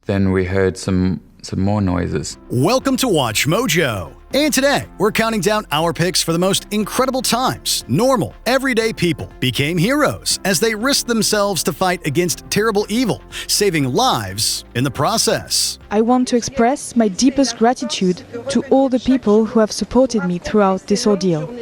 Then we heard some more noises. Welcome to Watch Mojo. And today, we're counting down our picks for the most incredible times normal, everyday people became heroes as they risked themselves to fight against terrible evil, saving lives in the process. I want to express my deepest gratitude to all the people who have supported me throughout this ordeal.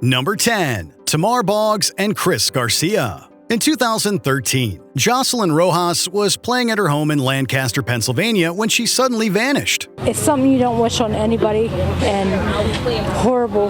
Number 10. Tamar Boggs and Chris Garcia. In 2013, Jocelyn Rojas was playing at her home in Lancaster, Pennsylvania when she suddenly vanished. It's something you don't wish on anybody, and horrible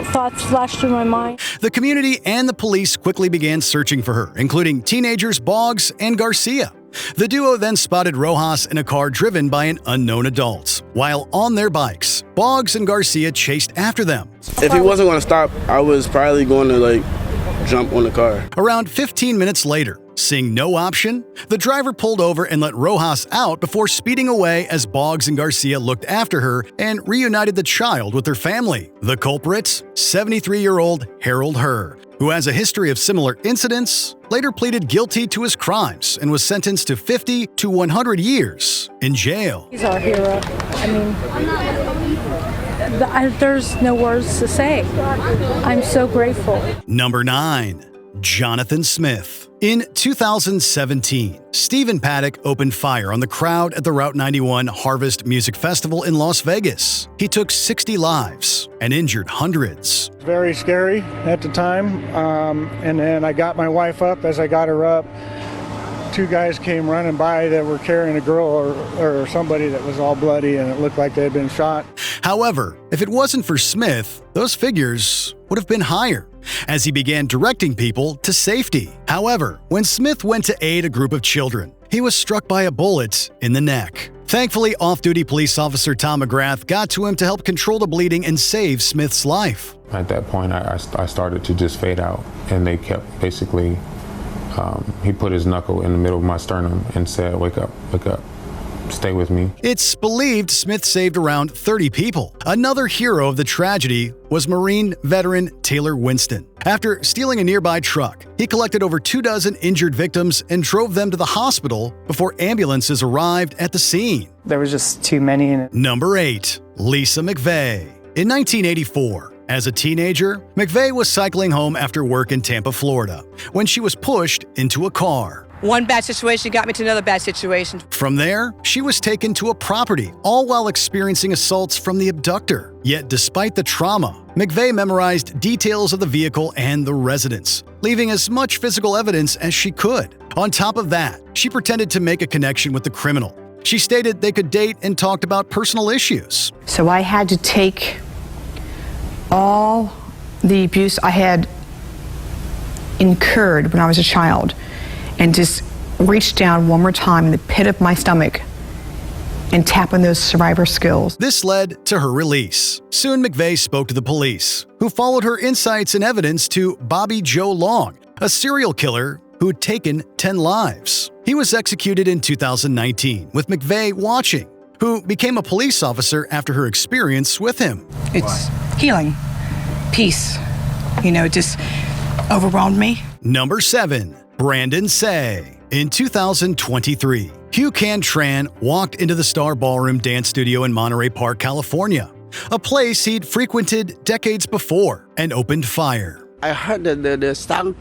thoughts flashed through my mind. The community and the police quickly began searching for her, including teenagers Boggs and Garcia. The duo then spotted Rojas in a car driven by an unknown adult. While on their bikes, Boggs and Garcia chased after them. If he wasn't going to stop, I was probably going to jump on the car. Around 15 minutes later, seeing no option, the driver pulled over and let Rojas out before speeding away as Boggs and Garcia looked after her and reunited the child with their family. The culprit, 73-year-old Harold Herr, who has a history of similar incidents, later pleaded guilty to his crimes and was sentenced to 50 to 100 years in jail. He's our hero. I mean, there's no words to say. I'm so grateful. Number 9. Jonathan Smith. In 2017, Stephen Paddock opened fire on the crowd at the Route 91 Harvest Music Festival in Las Vegas. He took 60 lives and injured hundreds. Very scary at the time, and then I got my wife up. As I got her up, two guys came running by that were carrying a girl or somebody that was all bloody, and it looked like they had been shot. However, if it wasn't for Smith, those figures would have been higher, as he began directing people to safety. However, when Smith went to aid a group of children, he was struck by a bullet in the neck. Thankfully, off-duty police officer Tom McGrath got to him to help control the bleeding and save Smith's life. At that point, I started to just fade out, and they kept basically, he put his knuckle in the middle of my sternum and said, "Wake up, wake up. Stay with me." It's believed Smith saved around 30 people. Another hero of the tragedy was Marine veteran Taylor Winston. After stealing a nearby truck, he collected over 24 injured victims and drove them to the hospital before ambulances arrived at the scene. There was just too many. Number 8. Lisa McVey. In 1984, as a teenager, McVey was cycling home after work in Tampa, Florida, when she was pushed into a car. One bad situation got me to another bad situation. From there, she was taken to a property, all while experiencing assaults from the abductor. Yet despite the trauma, McVey memorized details of the vehicle and the residents, leaving as much physical evidence as she could. On top of that, she pretended to make a connection with the criminal. She stated they could date and talked about personal issues. So I had to take all the abuse I had incurred when I was a child and just reach down one more time in the pit of my stomach and tap on those survivor skills. This led to her release. Soon McVey spoke to the police, who followed her insights and evidence to Bobby Joe Long, a serial killer who'd taken 10 lives. He was executed in 2019, with McVey watching, who became a police officer after her experience with him. It's healing, peace, it just overwhelmed me. Number 7. Brandon Tsay. In 2023, Hugh Can Tran walked into the Star Ballroom Dance Studio in Monterey Park, California, a place he'd frequented decades before, and opened fire. I heard the sound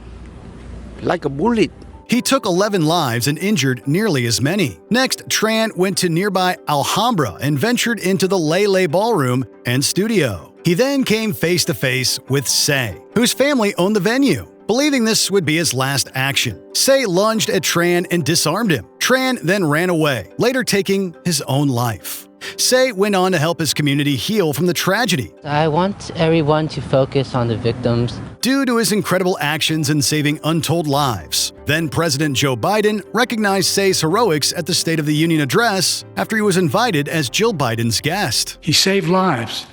like a bullet. He took 11 lives and injured nearly as many. Next, Tran went to nearby Alhambra and ventured into the Lele Ballroom and studio. He then came face-to-face with Tsay, whose family owned the venue. Believing this would be his last action, Tsay lunged at Tran and disarmed him. Tran then ran away, later taking his own life. Tsay went on to help his community heal from the tragedy. I want everyone to focus on the victims. Due to his incredible actions in saving untold lives, then President Joe Biden recognized Tsay's heroics at the State of the Union address after he was invited as Jill Biden's guest. He saved lives.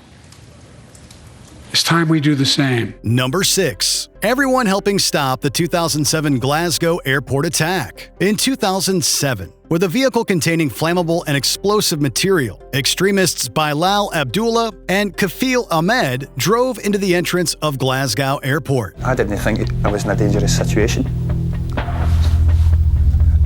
It's time we do the same. Number 6. Everyone helping stop the 2007 Glasgow Airport attack. In 2007, with a vehicle containing flammable and explosive material, extremists Bilal Abdullah and Kafil Ahmed drove into the entrance of Glasgow Airport. I didn't think I was in a dangerous situation.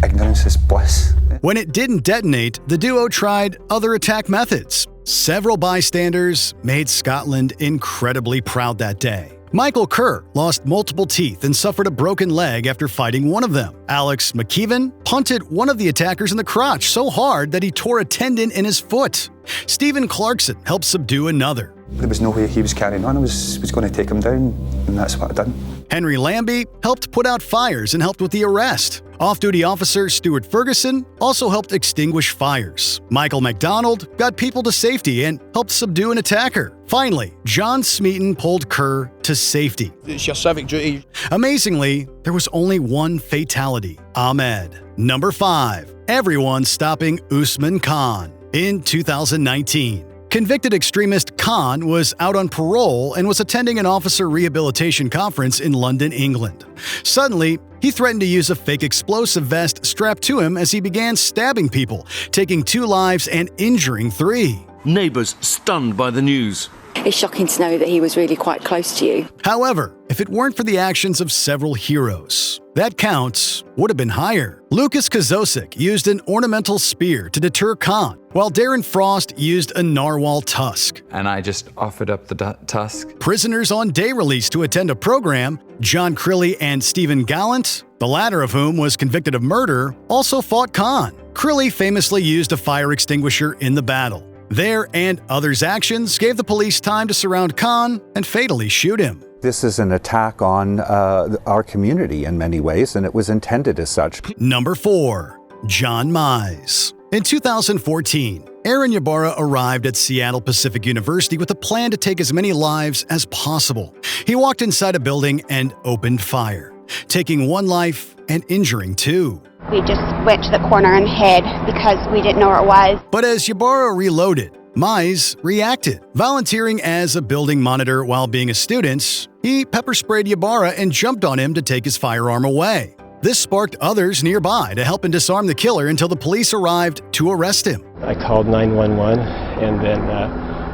Ignorance is bliss. When it didn't detonate, the duo tried other attack methods. Several bystanders made Scotland incredibly proud that day. Michael Kerr lost multiple teeth and suffered a broken leg after fighting one of them. Alex McKeevan punted one of the attackers in the crotch so hard that he tore a tendon in his foot. Stephen Clarkson helped subdue another. There was no way he was carrying on. I was going to take him down, and that's what I done. Henry Lambie helped put out fires and helped with the arrest. Off-duty officer Stuart Ferguson also helped extinguish fires. Michael MacDonald got people to safety and helped subdue an attacker. Finally, John Smeaton pulled Kerr to safety. It's your civic duty. Amazingly, there was only one fatality: Ahmed. Number 5. Everyone stopping Usman Khan. In 2019, convicted extremist Khan was out on parole and was attending an officer rehabilitation conference in London, England. Suddenly, he threatened to use a fake explosive vest strapped to him as he began stabbing people, taking 2 lives and injuring 3. Neighbours stunned by the news. It's shocking to know that he was really quite close to you. However, if it weren't for the actions of several heroes, that count would have been higher. Lucas Kozosik used an ornamental spear to deter Khan, while Darren Frost used a narwhal tusk. And I just offered up the tusk. Prisoners on day release to attend a program, John Crilly and Stephen Gallant, the latter of whom was convicted of murder, also fought Khan. Crilly famously used a fire extinguisher in the battle. Their and others' actions gave the police time to surround Khan and fatally shoot him. This is an attack on our community in many ways, and it was intended as such. Number 4. Jon Meis. In 2014, Aaron Ybarra arrived at Seattle Pacific University with a plan to take as many lives as possible. He walked inside a building and opened fire, taking 1 life and injuring 2. We just went to the corner and hid because we didn't know where it was. But as Ybarra reloaded, Meis reacted. Volunteering as a building monitor while being a student, he pepper sprayed Ybarra and jumped on him to take his firearm away. This sparked others nearby to help and disarm the killer until the police arrived to arrest him. I called 911 and then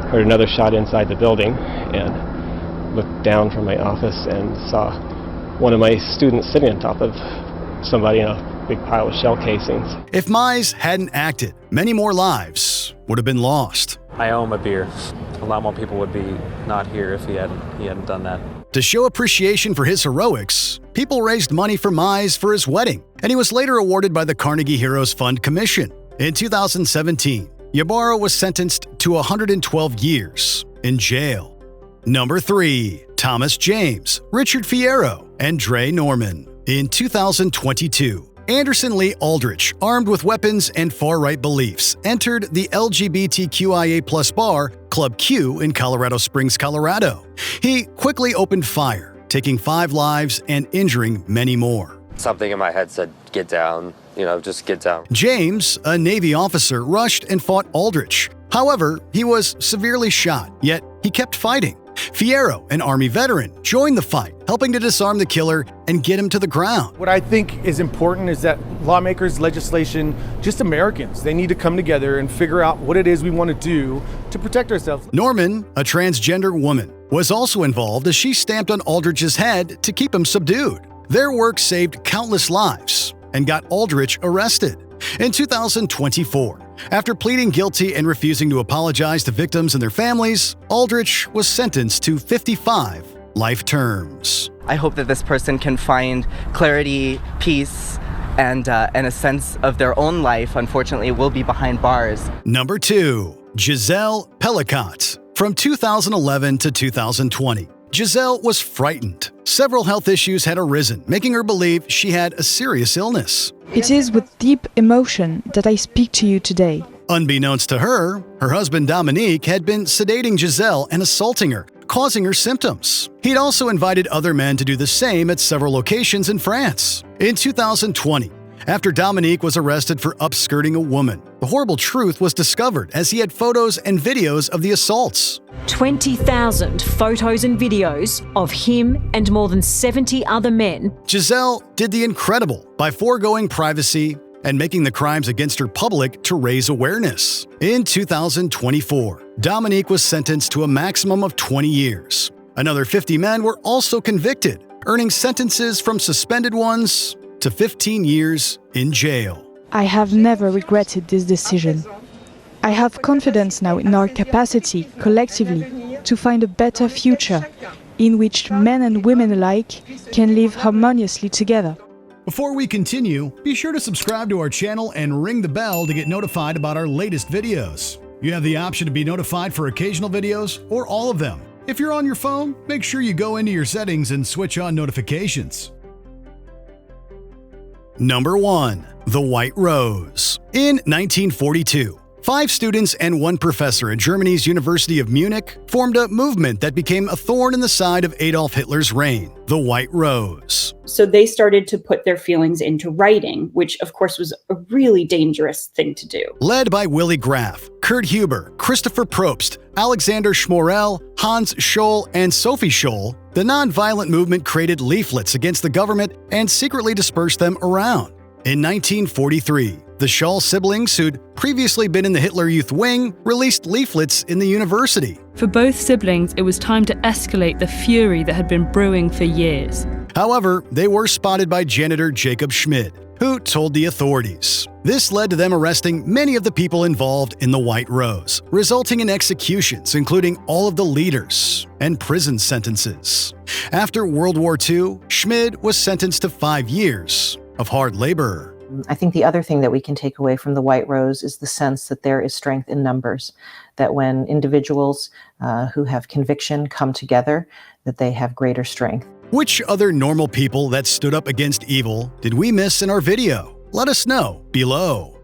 heard another shot inside the building and looked down from my office and saw one of my students sitting on top of somebody in a big pile of shell casings. If Meis hadn't acted, many more lives would have been lost. I owe him a beer. A lot more people would be not here if he hadn't done that. To show appreciation for his heroics, people raised money for Meis for his wedding, and he was later awarded by the Carnegie Heroes Fund Commission. In 2017, Ybarra was sentenced to 112 years in jail. Number 3. Thomas James, Richard Fierro, and Dre Norman. In 2022, Anderson Lee Aldrich, armed with weapons and far-right beliefs, entered the LGBTQIA+ bar, Club Q, in Colorado Springs, Colorado. He quickly opened fire, taking 5 lives and injuring many more. Something in my head said, get down, just get down. James, a Navy officer, rushed and fought Aldrich. However, he was severely shot, yet he kept fighting. Fierro, an Army veteran, joined the fight, helping to disarm the killer and get him to the ground. What I think is important is that lawmakers, legislation, just Americans, they need to come together and figure out what it is we want to do to protect ourselves. Norman, a transgender woman, was also involved as she stamped on Aldrich's head to keep him subdued. Their work saved countless lives and got Aldrich arrested. In 2024, after pleading guilty and refusing to apologize to victims and their families, Aldrich was sentenced to 55 life terms. I hope that this person can find clarity, peace, and a sense of their own life. Unfortunately, will be behind bars. Number 2. Giselle Pellicott. From 2011 to 2020, Giselle was frightened. Several health issues had arisen, making her believe she had a serious illness. It is with deep emotion that I speak to you today. Unbeknownst to her, her husband Dominique had been sedating Giselle and assaulting her, causing her symptoms. He'd also invited other men to do the same at several locations in France. In 2020, after Dominique was arrested for upskirting a woman, the horrible truth was discovered as he had photos and videos of the assaults. 20,000 photos and videos of him and more than 70 other men. Giselle did the incredible by foregoing privacy and making the crimes against her public to raise awareness. In 2024, Dominique was sentenced to a maximum of 20 years. Another 50 men were also convicted, earning sentences from suspended ones to 15 years in jail. I have never regretted this decision. I have confidence now in our capacity, collectively, to find a better future in which men and women alike can live harmoniously together. Before we continue, be sure to subscribe to our channel and ring the bell to get notified about our latest videos. You have the option to be notified for occasional videos or all of them. If you're on your phone, make sure you go into your settings and switch on notifications. Number 1. The White Rose. In 1942, 5 students and 1 professor at Germany's University of Munich formed a movement that became a thorn in the side of Adolf Hitler's reign, the White Rose. So they started to put their feelings into writing, which of course was a really dangerous thing to do. Led by Willy Graf, Kurt Huber, Christopher Probst, Alexander Schmorell, Hans Scholl, and Sophie Scholl, the nonviolent movement created leaflets against the government and secretly dispersed them around. In 1943, the Scholl siblings, who'd previously been in the Hitler Youth Wing, released leaflets in the university. For both siblings, it was time to escalate the fury that had been brewing for years. However, they were spotted by janitor Jacob Schmid, who told the authorities. This led to them arresting many of the people involved in the White Rose, resulting in executions, including all of the leaders, and prison sentences. After World War II, Schmid was sentenced to 5 years of hard labor. I think the other thing that we can take away from the White Rose is the sense that there is strength in numbers, that when individuals who have conviction come together, that they have greater strength. Which other normal people that stood up against evil did we miss in our video? Let us know below.